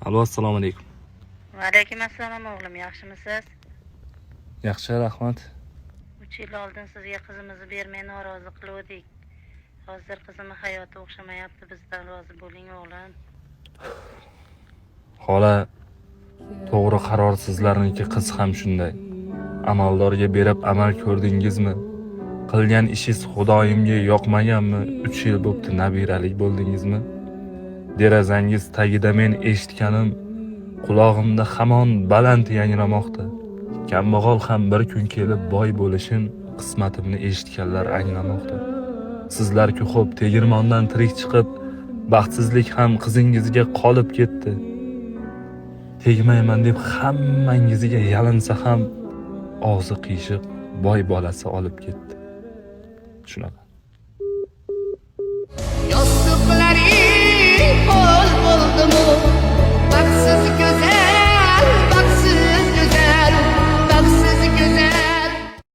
Alo, assalomu alaykum. Va alaykum assalom o'g'lim, yaxshimisiz? Yaxshi, rahmat. 3 yil oldin sizga qizimizni bermay norozi qiluvdik. Hozir qizimning hayoti o'xshamayapti, bizdan rozi bo'ling o'g'lim. Xola, to'g'ri qaror sizlarniki, qiz ham shunday. Amaldorga berib amal ko'rdingizmi? Qilgan ishingiz Xudoyimga yoqmaganmi? 3 yil bo'pti nabiralik bo'ldingizmi? Derazangiz tagida men eshitganim qulog'imda hamon baland yangramoqda. Kambag'al ham bir kun kelib boy bo'lishin qismatimni eshitganlar anglamoqda. Sizlar-ku xo'p tegirmondan tirik chiqib, baxtsizlik ham qizingizga qolib ketdi. Tegmayman deb hammangizga yalinsa ham og'zi qiyshiq boy bolasi olib ketdi. Shunaqa.